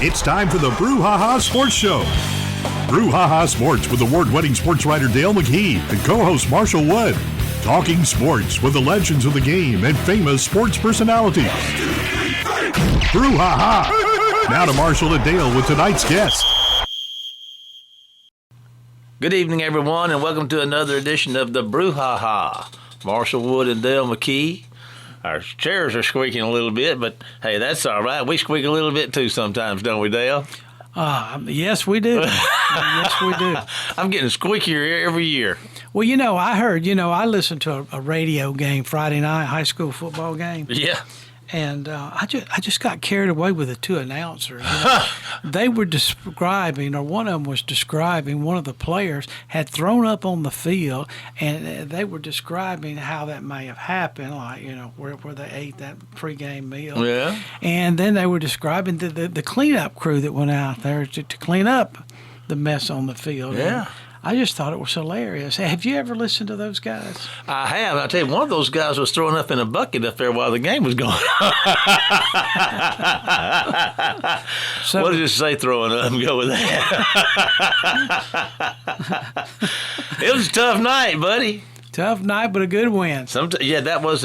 It's time for the Brouhaha Sports Show. Brouhaha Sports with award-winning sports writer Dale McKee and co-host Marshall Wood. Talking sports with the legends of the game and famous sports personalities. Brouhaha! Now to Marshall and Dale with tonight's guest. Good evening, everyone, and welcome to another edition of the Brouhaha. Marshall Wood and Dale McKee. Our chairs are squeaking a little bit, but hey, that's all right. We squeak a little bit too sometimes, don't we, Dale? Yes, we do. Yes, we do. I'm getting squeakier every year. Well, I heard, I listened to a radio game Friday night, high school football game. Yeah. And I just got carried away with the two announcers. They were describing, or one of them was describing, one of the players had thrown up on the field, and they were describing how that may have happened, like, where they ate that pregame meal. Yeah. And then they were describing the cleanup crew that went out there to clean up the mess on the field. Yeah. And I just thought it was hilarious. Have you ever listened to those guys? I have. I'll tell you, one of those guys was throwing up in a bucket up there while the game was going on. So, what did it say, throwing up? Go with that. It was a tough night, buddy. Tough night, but a good win. Yeah, that was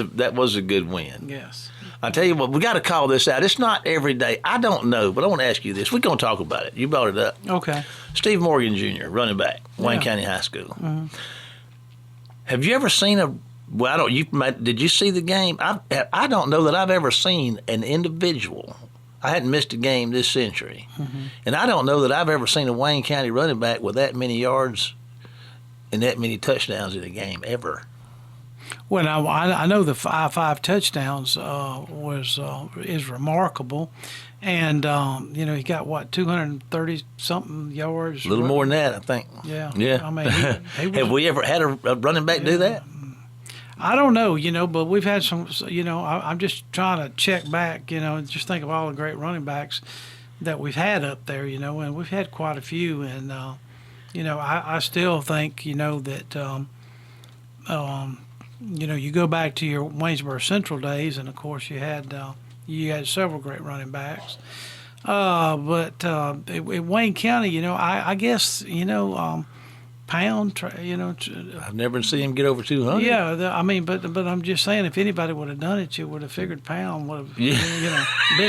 a good win. Yes. I tell you what, we got to call this out. It's not every day. I don't know, but I want to ask you this. We're going to talk about it. You brought it up. Okay. Steve Morgan Jr., running back, Wayne County High School. Mm-hmm. Have you ever seen did you see the game? I don't know that I've ever seen an individual. I hadn't missed a game this century. Mm-hmm. And I don't know that I've ever seen a Wayne County running back with that many yards and that many touchdowns in a game ever. Well, I know the five touchdowns is remarkable, and he got 230-something yards. A little more than that, I think. Yeah. Yeah. I mean, he was, have we ever had a running back do that? I don't know, but we've had some. I'm just trying to check back. Just think of all the great running backs that we've had up there. And we've had quite a few, and I still think that. You go back to your Waynesboro Central days, and of course you had several great running backs. But in Wayne County, I guess Pound. I've never seen him get over 200. Yeah, but I'm just saying, if anybody would have done it, you would have figured Pound would have, been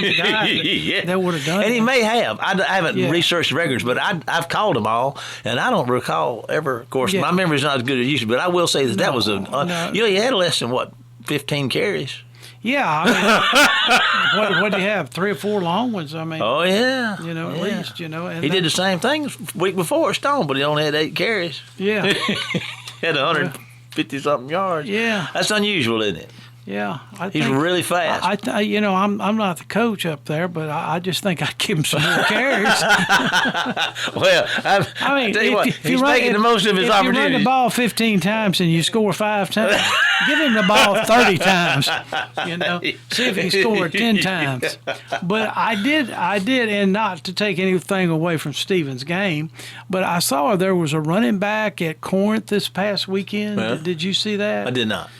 the guy that would have done it. And he may have. I haven't researched records, but I've called them all, and I don't recall ever. Of course, my memory's not as good as it used to be, but I will say that was he had less than 15 carries. Yeah, what do you have? 3 or 4 long ones? Oh yeah, at least. And he did the same thing the week before at Stone, but he only had 8 carries. Yeah, had 150 something yards. Yeah, that's unusual, isn't it? Yeah, he's really fast. I'm not the coach up there, but I just think I'd give him some more carries. Well, I tell you what, he's making the most of his opportunity. If you run the ball 15 times and you score 5 times, give him the ball 30 times. See if he scored 10 times. But I did, and not to take anything away from Stephen's game, but I saw there was a running back at Corinth this past weekend. Yeah. Did you see that? I did not.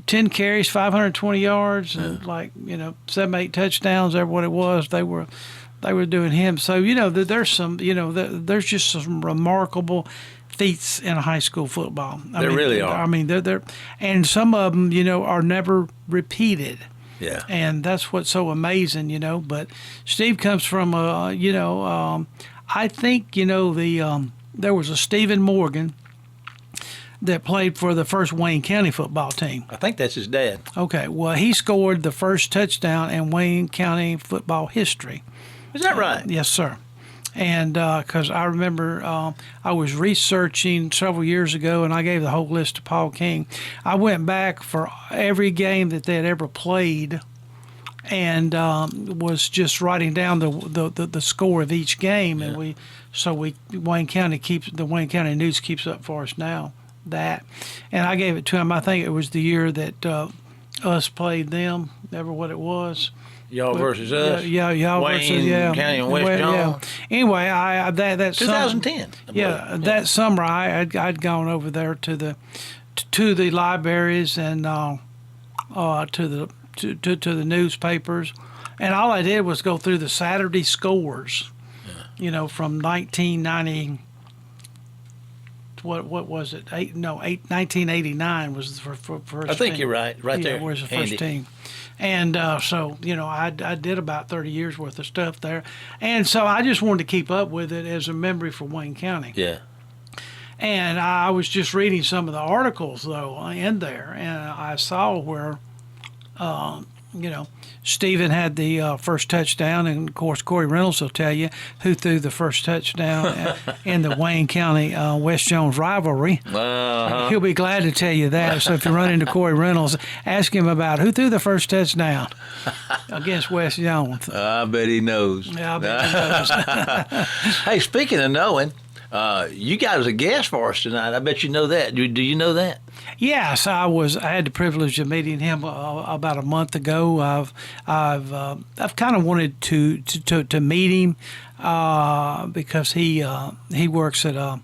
10 carries, 520 yards, and 7, 8 touchdowns. Or what it was, they were doing him. So there's some, there's just some remarkable feats in high school football. There really are. I mean, they're and some of them, are never repeated. Yeah. And that's what's so amazing, But Steve comes from I think there was a Stephen Morgan that played for the first Wayne County football team. I think that's his dad. Okay, well, he scored the first touchdown in Wayne County football history. Is that right? Yes, sir. And because I remember I was researching several years ago, and I gave the whole list to Paul King. I went back for every game that they had ever played and was just writing down the score of each game. Yeah. And the Wayne County News keeps up for us now. And I gave it to him. I think it was the year that us played them, never what it was. Y'all versus us. Yeah, y'all Wayne versus County and West John. Yeah. Anyway, that 2010. That summer I'd gone over there to the libraries and to the to the newspapers, and all I did was go through the Saturday scores, from 1990. What was it? 1989 was the first. I think team. You're right. Right there. Was the Handy. first team, and so I did about 30 years worth of stuff there, and so I just wanted to keep up with it as a memory for Wayne County. Yeah. And I was just reading some of the articles though in there, and I saw where, Stephen had the first touchdown, and of course Corey Reynolds will tell you who threw the first touchdown in the Wayne County West Jones rivalry. Uh-huh. He'll be glad to tell you that. So if you run into Corey Reynolds, ask him about who threw the first touchdown against West Jones. I bet he knows. Yeah, I bet he knows. Hey, speaking of knowing, you got as a guest for us tonight. I bet you know that. Do you know that? Yes, I had the privilege of meeting him about a month ago. I've kind of wanted to meet him because he works at a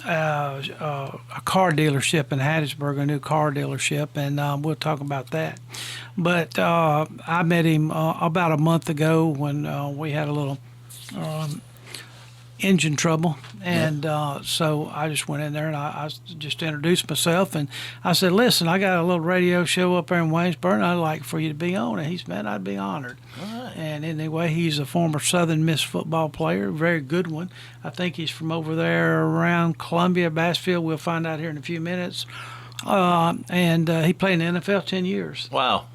car dealership in Hattiesburg, a new car dealership, and we'll talk about that. But I met him about a month ago when we had a little engine trouble, and so I just went in there and I just introduced myself, and I said, listen, I got a little radio show up there in Waynesburg, and I'd like for you to be on it. He said, man, I'd be honored. All right. And anyway, he's a former Southern Miss football player, very good one. I think he's from over there around Columbia, Bassfield. We'll find out here in a few minutes. And he played in the NFL 10 years. Wow.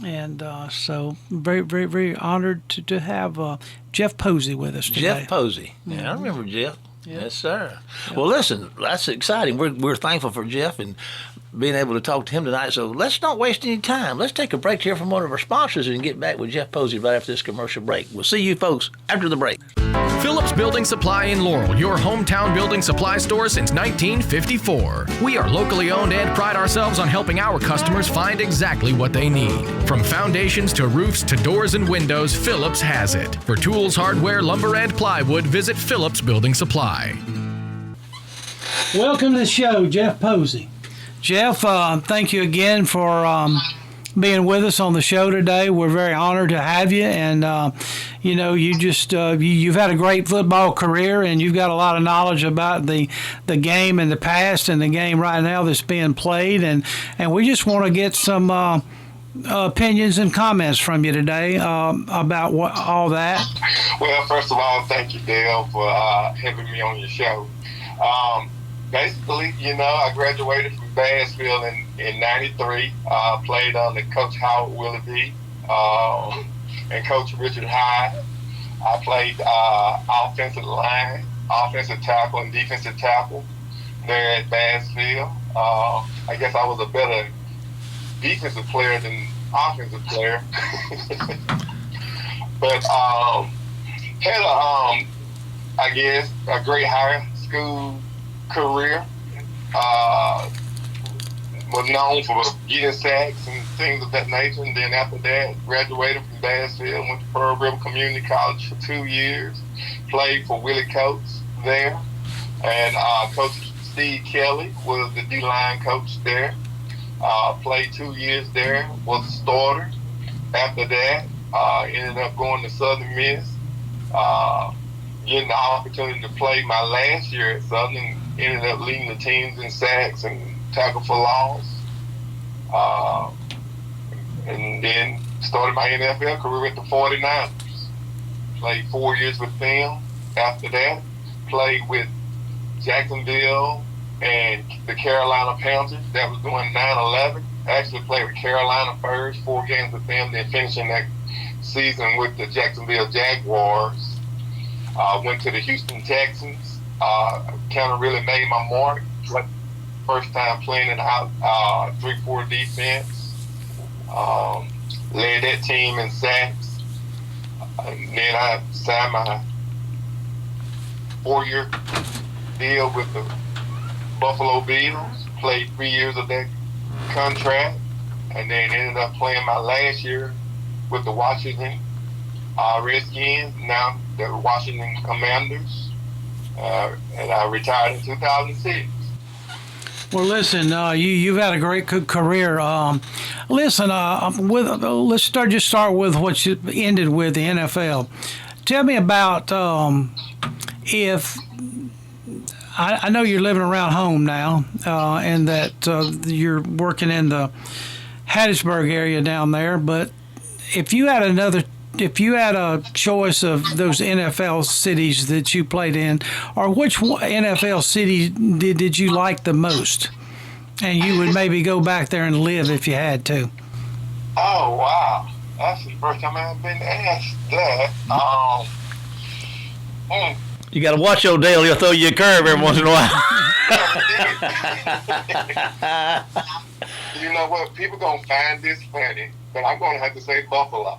And so very, very, very honored to have Jeff Posey with us today. Jeff Posey. Yeah, Mm-hmm. I remember Jeff. Yeah. Yes, sir. Yeah. Well, listen, that's exciting. We're thankful for Jeff and being able to talk to him tonight. So let's not waste any time. Let's take a break here from one of our sponsors and get back with Jeff Posey right after this commercial break. We'll see you folks after the break. Phillips Building Supply in Laurel, your hometown building supply store since 1954. We are locally owned and pride ourselves on helping our customers find exactly what they need. From foundations to roofs to doors and windows, Phillips has it. For tools, hardware, lumber, and plywood, visit Phillips Building Supply. Welcome to the show, Jeff Posey. Jeff, thank you again for being with us on the show today. We're very honored to have you, and you've had a great football career, and you've got a lot of knowledge about the game in the past and the game right now that's being played, and we just want to get some opinions and comments from you today about all that. Well, first of all, thank you, Dale, for having me on your show. Basically, I graduated from Bassfield in 93, played under Coach Howard Willoughby and Coach Richard Hyde. I played offensive line, offensive tackle, and defensive tackle there at Bassfield. I guess I was a better defensive player than offensive player. But had a great high school career. Was known for getting sacks and things of that nature, and then after that graduated from Bassfield, went to Pearl River Community College for 2 years, played for Willie Coates there, and Coach Steve Kelly was the D-line coach there. Played 2 years there, was a starter. After that, ended up going to Southern Miss, getting the opportunity to play my last year at Southern, ended up leading the teams in sacks and tackle for loss. And then started my NFL career at the 49ers. Played 4 years with them. After that, played with Jacksonville and the Carolina Panthers. That was during 9/11. Actually played with Carolina first, 4 games with them, then finishing that season with the Jacksonville Jaguars. Went to the Houston Texans. Kind of really made my mark. First time playing in 3-4 defense. Led that team in sacks. And then I signed my 4-year deal with the Buffalo Bills. Played 3 years of that contract. And then ended up playing my last year with the Washington Redskins, now the Washington Commanders. And I retired in 2006. Well, listen, you've had a great career. Listen, let's start with what you ended with, the NFL. Tell me about if I know you're living around home now, and that you're working in the Hattiesburg area down there. But if you had a choice of those NFL cities that you played in, or which NFL city did you like the most? And you would maybe go back there and live if you had to. Oh, wow. That's the first time I've been asked that. You got to watch Odell. He'll throw you a curve every once in a while. You know what? People going to find this funny, but I'm going to have to say Buffalo.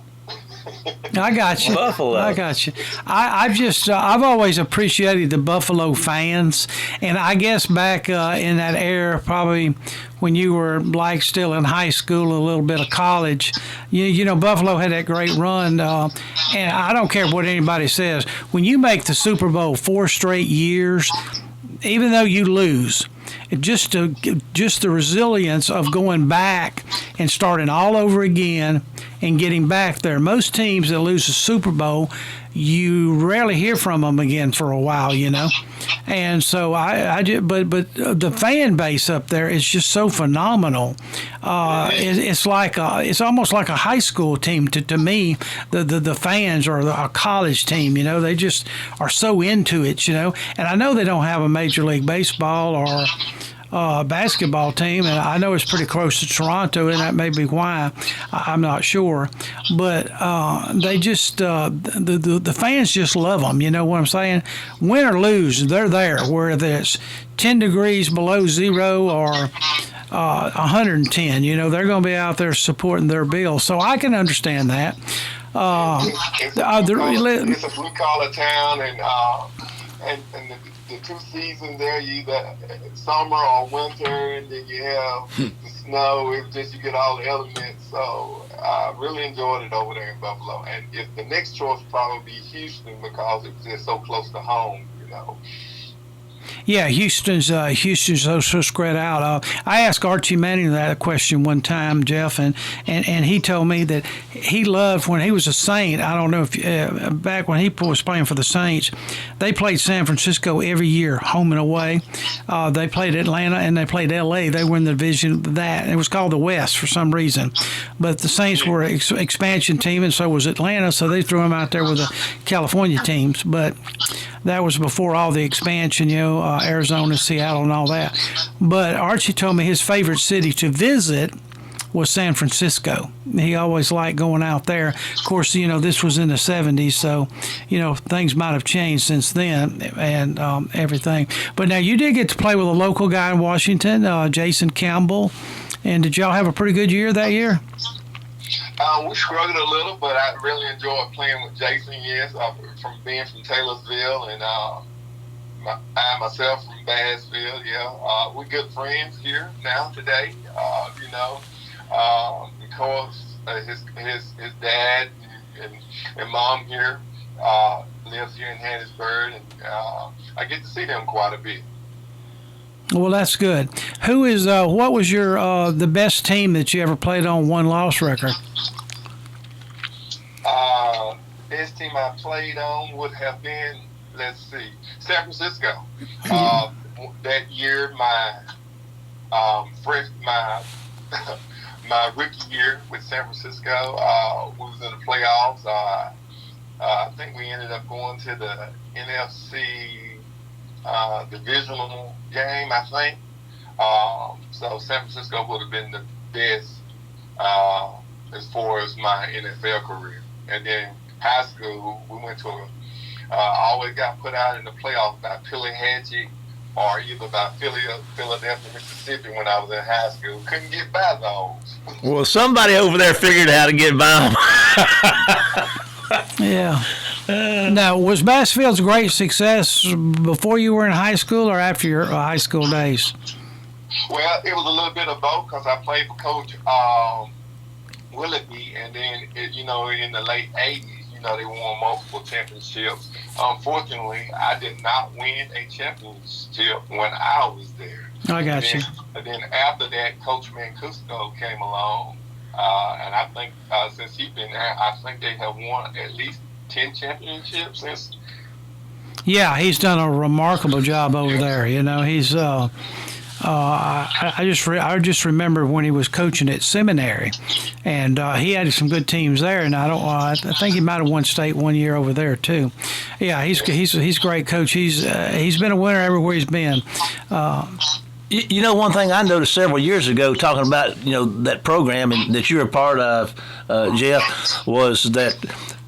I got you. Buffalo. I got you. I've always appreciated the Buffalo fans, and I guess back in that era, probably when you were like still in high school, a little bit of college, you know, Buffalo had that great run, and I don't care what anybody says. When you make the Super Bowl 4 straight years, even though you lose, just the resilience of going back and starting all over again and getting back there. Most teams that lose the Super Bowl, you rarely hear from them again for a while, you know. And so but the fan base up there is just so phenomenal. It's almost like a high school team to me. The fans or a college team, you know, they just are so into it, you know. And I know they don't have a Major League Baseball or basketball team, and I know it's pretty close to Toronto, and that may be why. I'm not sure, but they just the fans just love them. You know what I'm saying? Win or lose, they're there. Whether it's 10 degrees below zero or 110, you know, they're going to be out there supporting their bill. So I can understand that. It's a blue collar town, and the 2 seasons there, you either summer or winter, and then you have the snow. It's just you get all the elements. So I really enjoyed it over there in Buffalo. And if the next choice would probably be Houston because it's just so close to home, you know. Yeah, Houston's so spread out. I asked Archie Manning that question one time, Jeff, and he told me that he loved when he was a Saint. I don't know if back when he was playing for the Saints, they played San Francisco every year, home and away. They played Atlanta and they played L.A. They were in the division of that. It was called the West for some reason, but the Saints were an expansion team, and so was Atlanta. So they threw them out there with the California teams, but that was before all the expansion, you know, Arizona, Seattle, and all that. But Archie told me his favorite city to visit was San Francisco. He always liked going out there. Of course, you know, this was in the 70s, so, you know, things might have changed since then and everything. But now you did get to play with a local guy in Washington, Jason Campbell. And did y'all have a pretty good year that year? We struggled a little, but I really enjoyed playing with Jason, yes, from being from Taylorsville, and I myself from Bassville, yeah. We're good friends here now today, you know. Of course, his dad and mom here lives here in Hattiesburg, and I get to see them quite a bit. Well, that's good. Who is? What was your the best team that you ever played on, 1-loss record? Best team I played on would have been, let's see, San Francisco. That year, my my rookie year with San Francisco, we was in the playoffs. I think we ended up going to the NFC divisional game, I think. So San Francisco would have been the best as far as my NFL career. And then high school, we went to always got put out in the playoffs by Peleagic or either by Philadelphia, Mississippi when I was in high school. Couldn't get by those. Well, somebody over there figured out how to get by them. Yeah. Now, was Bassfield's great success before you were in high school or after your high school days? Well, it was a little bit of both because I played for Coach Willoughby, and then, you know, in the late 80s, you they won multiple championships. Unfortunately, I did not win a championship when I was there. I got you. And then after that, Coach Mancuso came along, and I think since he's been there, I think they have won at least 10 championships since. Yeah, he's done a remarkable job over there. He's. I just remember when he was coaching at seminary, and he had some good teams there. And I think he might have won state one year over there too. Yeah, he's a great coach. He's been a winner everywhere he's been. One thing I noticed several years ago, talking about that program and that you're a part of, Jeff, was that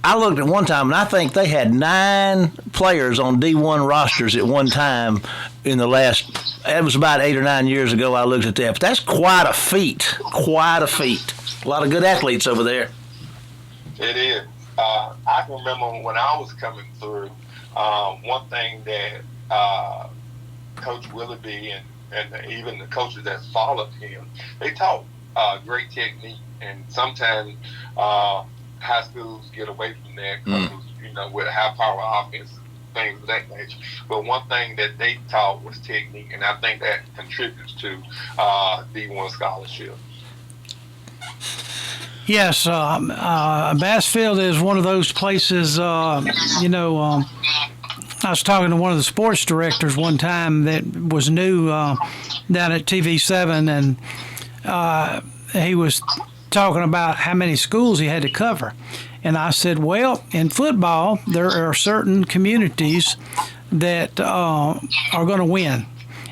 I looked at one time and I think they had 9 players on D1 rosters at one time in the last. It was about 8 or 9 years ago. I looked at that, but that's quite a feat. Quite a feat. A lot of good athletes over there. It is. I can remember when I was coming through. One thing that Coach Willoughby and even the coaches that followed him, they taught great technique, and sometimes high schools get away from that because, with high power offense, things of that nature. But one thing that they taught was technique, and I think that contributes to D1 scholarship. Yes, Bassfield is one of those places, I was talking to one of the sports directors one time that was new down at TV7, and he was talking about how many schools he had to cover. And I said, well, in football, there are certain communities that are going to win,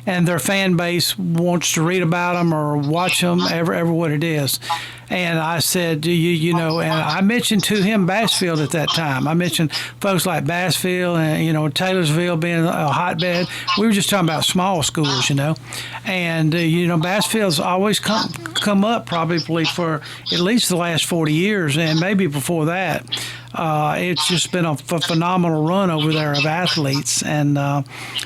and their fan base wants to read about them or watch them, ever what it is. And I said, and I mentioned to him Bassfield at that time. I mentioned folks like Bassfield and, Taylorsville being a hotbed. We were just talking about small schools, And, Bassfield's always come up probably for at least the last 40 years, and maybe before that. It's just been a phenomenal run over there of athletes. And I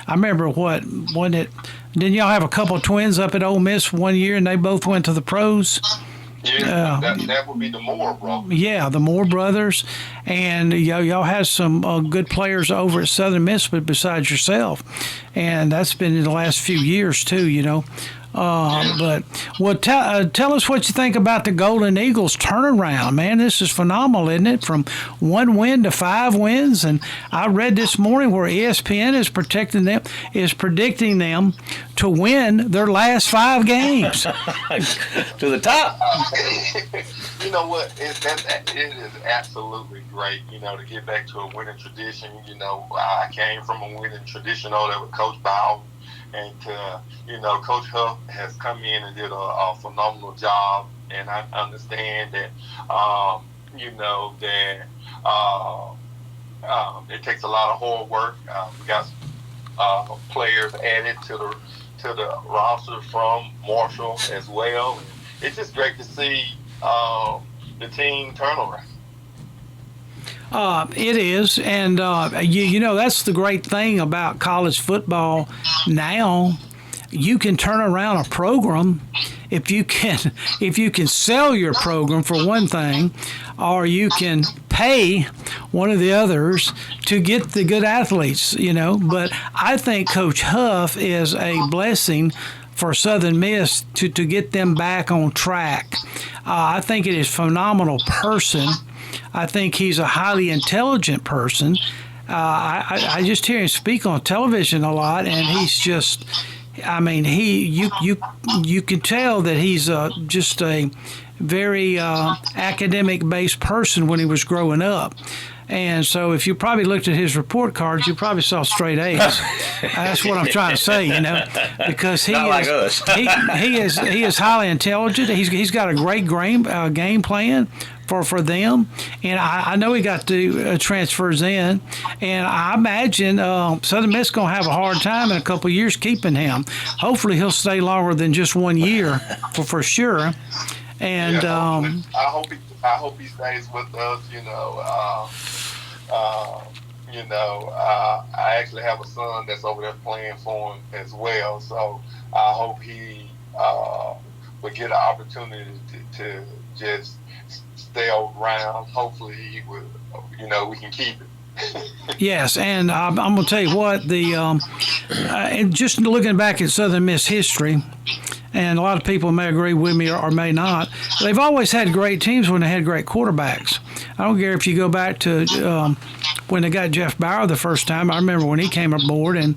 remember didn't y'all have a couple of twins up at Ole Miss one year, and they both went to the pros? Yeah, that would be the Moore brothers. Yeah, the Moore brothers, and y'all had some good players over at Southern Miss, but besides yourself, and that's been in the last few years too. But tell us what you think about the Golden Eagles turnaround, man. This is phenomenal, isn't it? From 1 win to 5 wins, and I read this morning where ESPN is predicting them to win their last 5 games to the top. You know what? It is absolutely great. To get back to a winning tradition. I came from a winning tradition over there with Coach Bowden. And Coach Huff has come in and did a phenomenal job, and I understand that it takes a lot of hard work. We got players added to the roster from Marshall as well. And it's just great to see the team turn around. It is, and that's the great thing about college football now. You can turn around a program if you can sell your program for one thing, or you can pay one of the others to get the good athletes. But I think Coach Huff is a blessing for Southern Miss to get them back on track. I think it is a phenomenal person. I think he's a highly intelligent person. I just hear him speak on television a lot, and he's just, you can tell that he's just a very academic-based person when he was growing up. And so if you probably looked at his report cards, you probably saw straight A's. That's what I'm trying to say, because he is highly intelligent. He's got a great game plan for them, and I know he got the transfers in, and I imagine Southern Miss going to have a hard time in a couple of years keeping him. Hopefully he'll stay longer than just 1 year for sure. And I hope he stays with us. I actually have a son that's over there playing for him as well, so I hope he will get an opportunity to just stay around. Hopefully, he will. We can keep it. Yes, and I'm going to tell you what, and just looking back at Southern Miss history, and a lot of people may agree with me or may not, they've always had great teams when they had great quarterbacks. I don't care if you go back to when they got Jeff Bauer the first time. I remember when he came aboard, and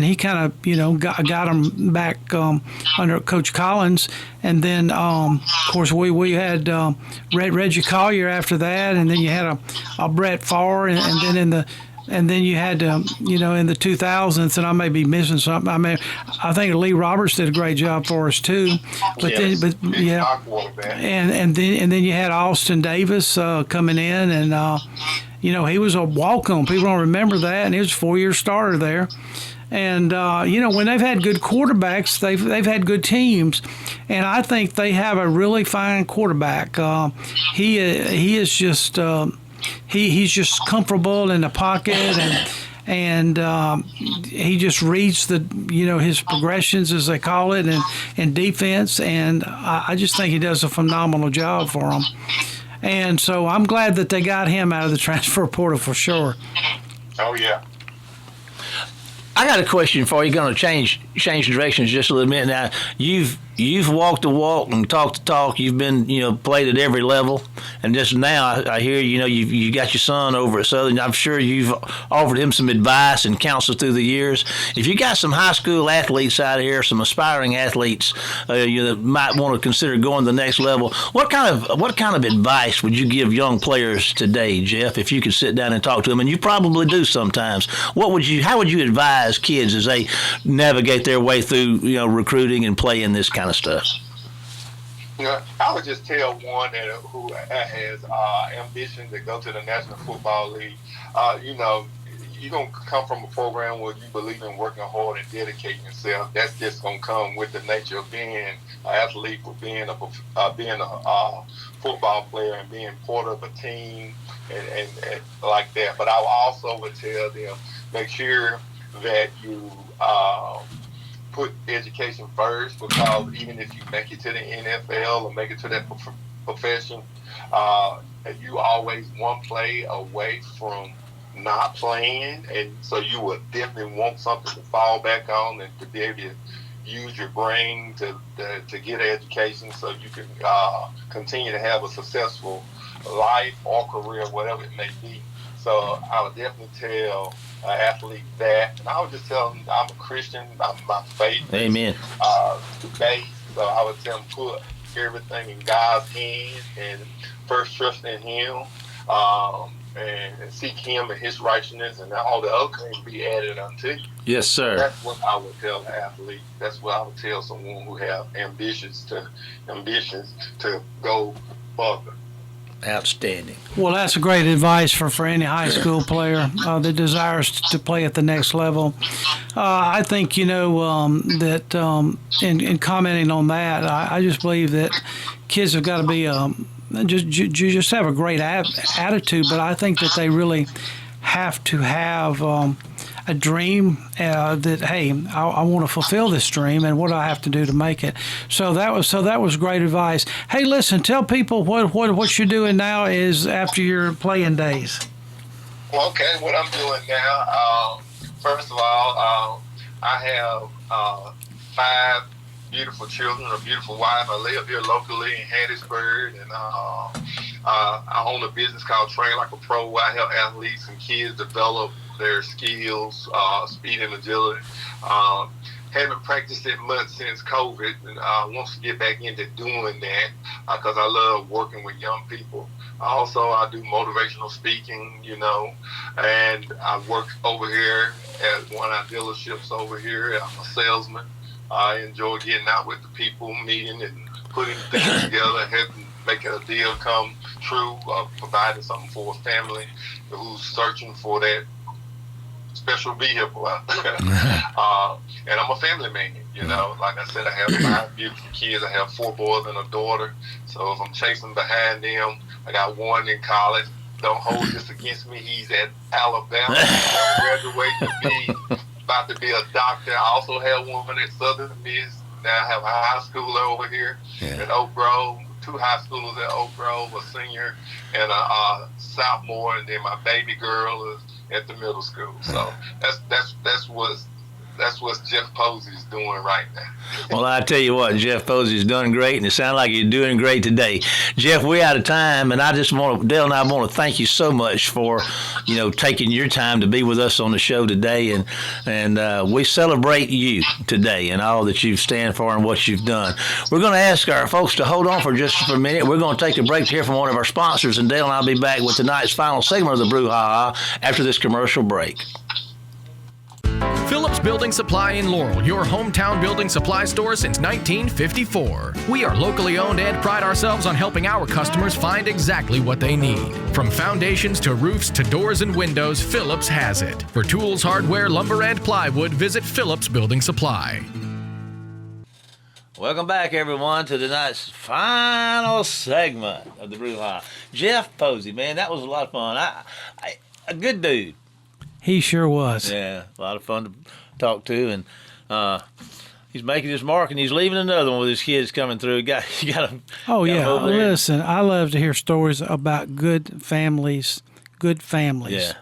he kind of got them back under Coach Collins, and then of course we had Reggie Collier after that, and then you had a Brett Favre, and then you had in the 2000s, and I may be missing something. I think Lee Roberts did a great job for us too. But yes, and then you had Austin Davis coming in, and he was a walk-on. People don't remember that, and he was a 4-year starter there. And when they've had good quarterbacks, they've had good teams, and I think they have a really fine quarterback. He is just. He's just comfortable in the pocket, and he just reads his progressions, as they call it, and defense, and I just think he does a phenomenal job for them. And so I'm glad that they got him out of the transfer portal for sure. Oh yeah. I got a question for you. Going to change directions just a little bit. Now, you've walked the walk and talked the talk. You've been played at every level, and just now I hear you got your son over at Southern. I'm sure you've offered him some advice and counsel through the years. If you got some high school athletes out here, some aspiring athletes, that might want to consider going to the next level, what kind of advice would you give young players today, Jeff? If you could sit down and talk to them, and you probably do sometimes, how would you advise kids as they navigate their way through recruiting and playing this kind of stuff? I would just tell one who has ambition to go to the National Football League. You're going to come from a program where you believe in working hard and dedicating yourself. That's just going to come with the nature of being an athlete, for being a football player and being part of a team and like that. But I also would tell them, make sure that you put education first, because even if you make it to the NFL or make it to that profession, you always one play away from not playing, and so you would definitely want something to fall back on and to be able to use your brain to get an education so you can continue to have a successful life or career, whatever it may be. So I would definitely tell an athlete that, and I would just tell them I'm a Christian, my faith Amen. The base. So I would tell them put everything in God's hands and first trust in Him, and seek Him and His righteousness, and all the other things be added unto you. Yes, sir. That's what I would tell an athlete. That's what I would tell someone who have ambitions to go further. Outstanding. Well, that's a great advice for any high school player that desires to play at the next level. I think, that in commenting on that, I just believe that kids have got to be just have a great attitude, but I think that they really have to have a dream that, hey, I want to fulfill this dream, and what do I have to do to make it? So that was great advice. Hey, listen, tell people what you're doing now is after your playing days. Okay, what I'm doing now, first of all, I have 5 beautiful children, a beautiful wife. I live here locally in Hattiesburg, and I own a business called Train Like a Pro. I help athletes and kids develop their skills, speed and agility. Haven't practiced it much since COVID, and I want to get back into doing that because I love working with young people. Also, I do motivational speaking, and I work over here at one of our dealerships over here. I'm a salesman. I enjoy getting out with the people, meeting and putting things together, helping make a deal come true, providing something for a family who's searching for that special vehicle out there. And I'm a family man, Like I said, I have 5 beautiful kids. I have 4 boys and a daughter. So if I'm chasing behind them, I got one in college. Don't hold this against me. He's at Alabama. Graduating about to be a doctor. I also have one at Southern Miss. Now I have a high schooler over here at Oak Grove, two high schoolers at Oak Grove, a senior and a sophomore, and then my baby girl is at the middle school. So that's what Jeff Posey is doing right now. Well, I tell you what, Jeff Posey is doing great, and it sounds like you're doing great today. Jeff, we're out of time, and Dale and I want to thank you so much for, taking your time to be with us on the show today, and we celebrate you today and all that you stand for and what you've done. We're going to ask our folks to hold on for just a minute. We're going to take a break here from one of our sponsors, and Dale and I'll be back with tonight's final segment of the Brouhaha after this commercial break. Phillips Building Supply in Laurel, your hometown building supply store since 1954. We are locally owned and pride ourselves on helping our customers find exactly what they need. From foundations to roofs to doors and windows, Phillips has it. For tools, hardware, lumber, and plywood, visit Phillips Building Supply. Welcome back, everyone, to tonight's final segment of the Brouhaha. Jeff Posey, man, that was a lot of fun. A good dude. He sure was. Yeah, a lot of fun to talk to, and he's making his mark, and he's leaving another one with his kids coming through. Oh yeah, listen, I love to hear stories about good families. Yeah.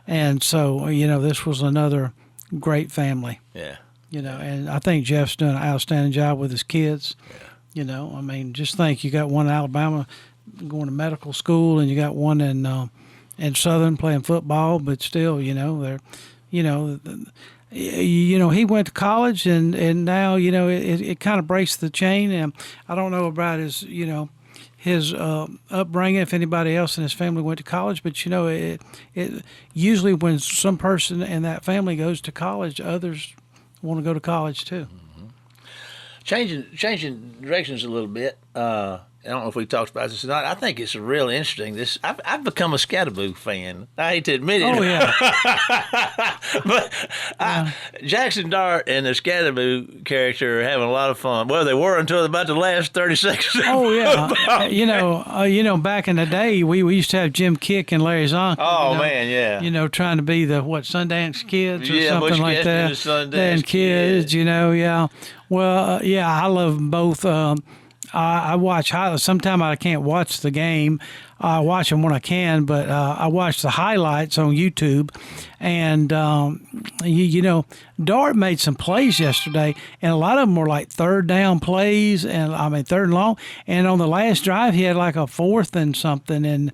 And so this was another great family. Yeah. And I think Jeff's doing an outstanding job with his kids. Yeah. Just think, you got one in Alabama going to medical school, and you got one in Southern playing football, but still, they're, he went to college, and now, it kind of breaks the chain. And I don't know about his upbringing, if anybody else in his family went to college, but it usually when some person in that family goes to college, others want to go to college too. Mm-hmm. Changing directions a little bit. I don't know if we talked about this tonight. I think it's real interesting. I've become a Scatterboo fan. I hate to admit it. Oh yeah. But Jackson Dart and the Scatterboo character are having a lot of fun. Well, they were until about the last 30 seconds. Oh yeah. Back in the day, we used to have Jim Kick and Larry Zonk. Oh man, yeah. Trying to be the Sundance Kids or Bush something like that. Sundance Kids, yeah. Well, I love both. I watch highlights. Sometimes I can't watch the game. I watch them when I can, but I watch the highlights on YouTube. And, Dart made some plays yesterday, and a lot of them were like third down plays, and third and long. And on the last drive, he had like a fourth and something,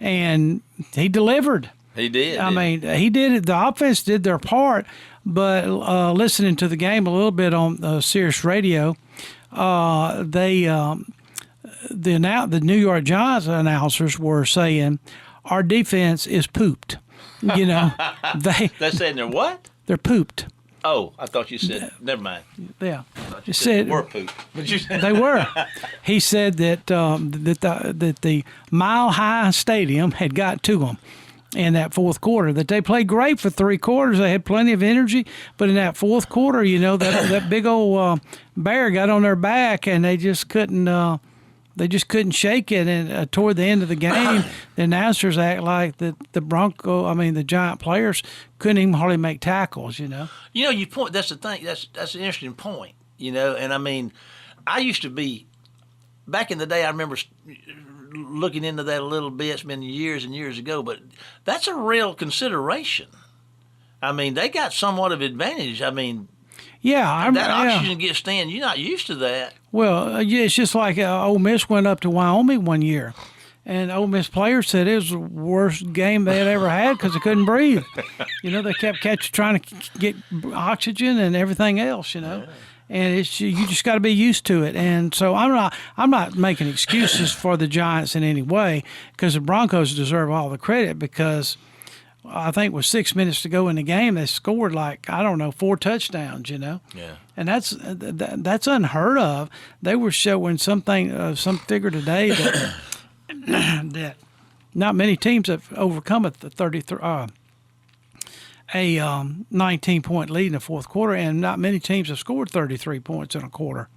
and he delivered. He did. He did it. The offense did their part, but listening to the game a little bit on Sirius Radio, the New York Giants announcers were saying our defense is pooped. They're saying they're what? They're pooped. Oh, I thought you said. Never mind. Yeah, you said they were pooped. But you said they were. He said that that the Mile High Stadium had got to them in that fourth quarter, that they played great for 3 quarters. They had plenty of energy, but in that fourth quarter, that big old bear got on their back, and they just couldn't shake it. And toward the end of the game, the announcers act like the Giant players couldn't even hardly make tackles. You point. That's the thing. That's an interesting point. And I used to be back in the day. I remember looking into that a little bit. It's been years and years ago, but that's a real consideration. They got somewhat of advantage. That oxygen gets stand. You're not used to that. Well, it's just like Ole Miss went up to Wyoming one year, and Ole Miss players said it was the worst game they had ever had because they couldn't breathe. They kept trying to get oxygen and everything else. Yeah. And you just got to be used to it. And so I'm not making excuses for the Giants in any way, because the Broncos deserve all the credit, because I think with 6 minutes to go in the game, they scored 4 touchdowns. Yeah. And that's unheard of. They were showing some figure today that that not many teams have overcome a 19-point lead in the fourth quarter, and not many teams have scored 33 points in a quarter.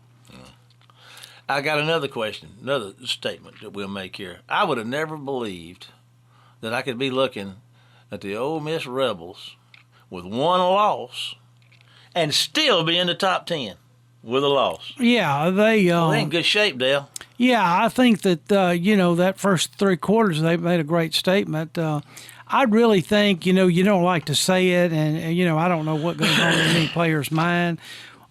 I got another question, another statement that we'll make here. I would have never believed that I could be looking at the Ole Miss Rebels with one loss and still be in the top 10 with a loss. Yeah, they're in good shape, Dale. Yeah, I think that that first 3 quarters they made a great statement. I really think you don't like to say it, and I don't know what goes on in any player's mind,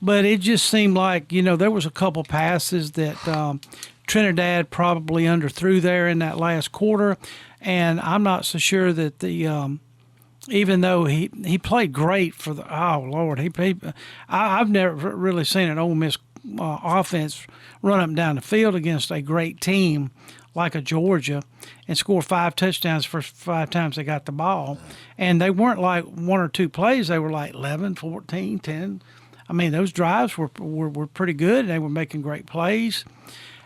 but it just seemed like there was a couple passes that Trinidad probably underthrew there in that last quarter, and I'm not so sure that the even though he played great for the I've never really seen an Ole Miss offense run up and down the field against a great team like a Georgia and score 5 touchdowns for 5 times they got the ball. And they weren't like 1 or 2 plays. They were like 11, 14, 10. I mean, those drives were pretty good. They were making great plays.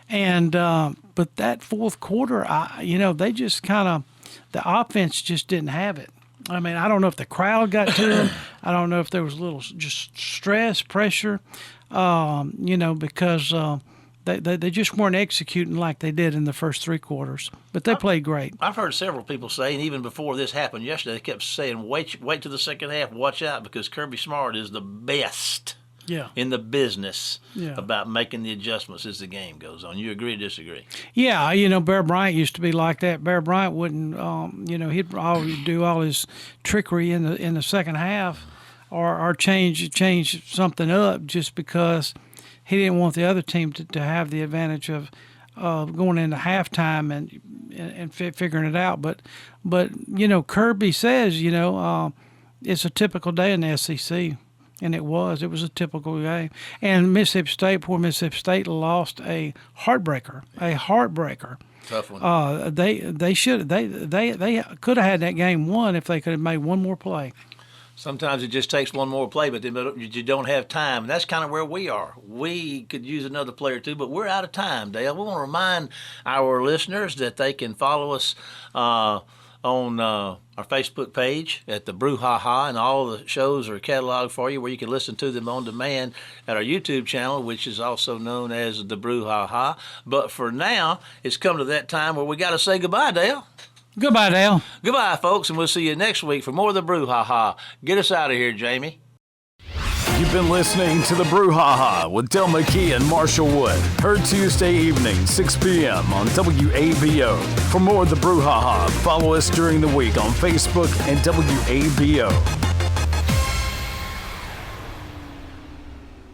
And but that fourth quarter, they just kind of – the offense just didn't have it. I mean, I don't know if the crowd got to them. I don't know if there was a little just stress, pressure, because they just weren't executing like they did in the first 3 quarters. But they played great. I've heard several people say, and even before this happened yesterday, they kept saying, wait till the second half, watch out, because Kirby Smart is the best in the business about making the adjustments as the game goes on. You agree or disagree? Yeah, Bear Bryant used to be like that. Bear Bryant wouldn't, he'd always do all his trickery in the second half or change something up just because he didn't want the other team to have the advantage of going into halftime and figuring it out. But Kirby says, it's a typical day in the SEC. And it was a typical game. And poor Mississippi State lost a heartbreaker. Tough one. They could have had that game won if they could have made one more play. Sometimes it just takes one more play, but you don't have time. And that's kind of where we are. We could use another player or two, but we're out of time, Dale. We want to remind our listeners that they can follow us on our Facebook page at the Brouhaha, and all the shows are cataloged for you where you can listen to them on demand at our YouTube channel, which is also known as the Brouhaha. But for now, it's come to that time where we got to say goodbye, Dale. Goodbye, Dale. Goodbye, folks, and we'll see you next week for more of the Brouhaha. Get us out of here, Jamie. You've been listening to the Brouhaha with Del McKee and Marshall Wood. Heard Tuesday evening, 6 p.m. on WABO. For more of the Brouhaha, follow us during the week on Facebook and WABO.